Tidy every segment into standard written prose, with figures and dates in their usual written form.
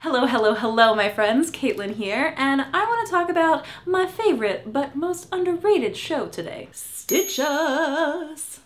Hello, hello, hello, my friends. Kaitlyn here, and I want to talk about my favorite but most underrated show today, STITCHE'R'S.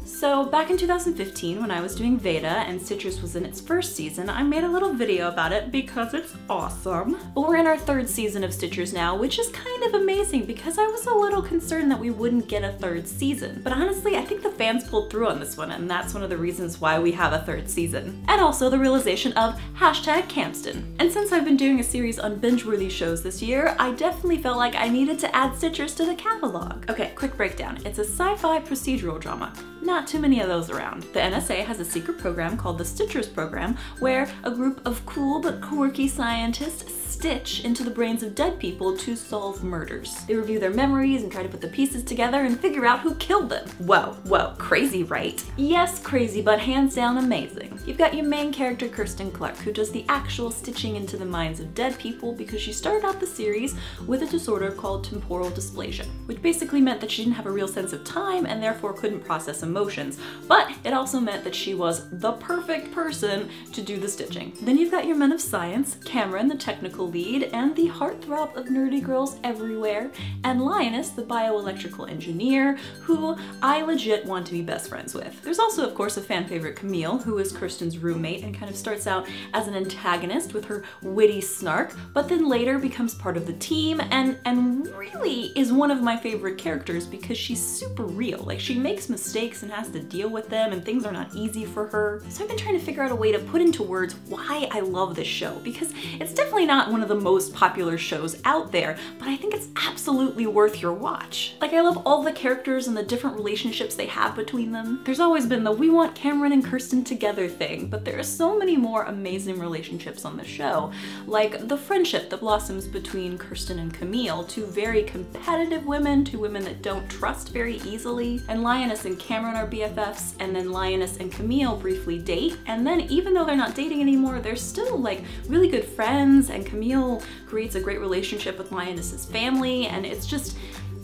So back in 2015, when I was doing Veda and STITCHE'R'S was in its first season, I made a little video about it because it's awesome. But we're in our third season of STITCHE'R'S now, which is kind of amazing because I was a little concerned that we wouldn't get a third season. But honestly, I think the fans pulled through on this one, and that's one of the reasons why we have a third season. And also the realization of #Campston. And since I've been doing a series on binge-worthy shows this year, I definitely felt like I needed to add STITCHE'R'S to the catalog. Okay, quick breakdown. It's a sci-fi procedural drama. Not too many of those around. The NSA has a secret program called the STITCHE'R'S program, where a group of cool but quirky scientists stitch into the brains of dead people to solve murders. They review their memories and try to put the pieces together and figure out who killed them. Whoa, crazy, right? Yes, crazy, but hands down amazing. You've got your main character, Kirsten Clark, who does the actual stitching into the minds of dead people because she started out the series with a disorder called temporal dysplasia, which basically meant that she didn't have a real sense of time and therefore couldn't process emotions. But it also meant that she was the perfect person to do the stitching. Then you've got your men of science, Cameron, the technical lead, and the heartthrob of nerdy girls everywhere, and Lioness, the bioelectrical engineer, who I legit want to be best friends with. There's also, of course, a fan favorite, Camille, who is Kirsten's roommate and kind of starts out as an antagonist with her witty snark, but then later becomes part of the team and really is one of my favorite characters because she's super real. Like, she makes mistakes and has to deal with them, and things are not easy for her. So I've been trying to figure out a way to put into words why I love this show, because it's definitely not one of the most popular shows out there, but I think it's absolutely worth your watch. Like, I love all the characters and the different relationships they have between them. There's always been the "we want Cameron and Kirsten together" thing, but there are so many more amazing relationships on the show, like the friendship that blossoms between Kirsten and Camille, two very competitive women, two women that don't trust very easily, and Lioness and Cameron are BFFs, and then Lioness and Camille briefly date, and then even though they're not dating anymore, they're still like really good friends, and Camille creates a great relationship with Lioness's family, and it's just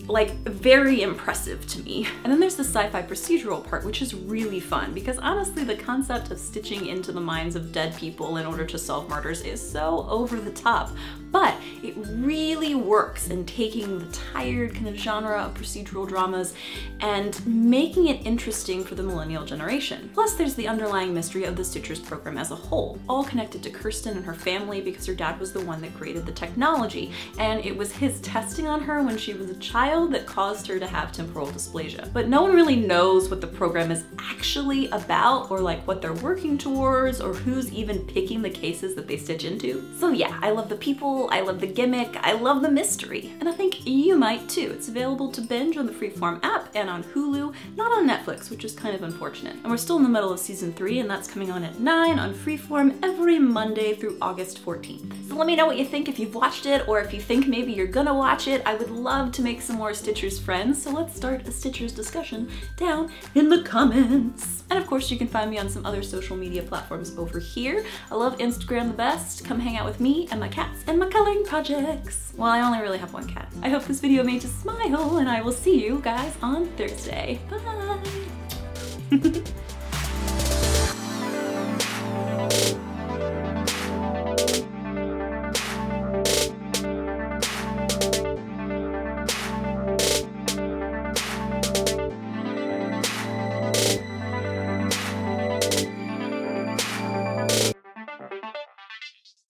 like very impressive to me. And then there's the sci-fi procedural part, which is really fun because honestly the concept of stitching into the minds of dead people in order to solve murders is so over the top, but it really works in taking the tired kind of genre of procedural dramas and making it interesting for the millennial generation. Plus there's the underlying mystery of the STITCHE'R'S program as a whole, all connected to Kirsten and her family because her dad was the one that created the technology, and it was his testing on her when she was a child that caused her to have temporal dysplasia. But no one really knows what the program is actually about, or like what they're working towards, or who's even picking the cases that they stitch into. So yeah, I love the people, I love the gimmick, I love the mystery, and I think you might too. It's available to binge on the Freeform app and on Hulu, not on Netflix, which is kind of unfortunate. And we're still in the middle of season 3, and that's coming on at 9 on Freeform every Monday through August 14th. So let me know what you think if you've watched it, or if you think maybe you're gonna watch it. I would love to make some more STITCHE'R'S friends, so let's start a STITCHE'R'S discussion down in the comments. And of course you can find me on some other social media platforms over here. I love Instagram the best. Come hang out with me and my cats and my coloring projects. Well, I only really have one cat. I hope this video made you smile, and I will see you guys on Thursday. Bye!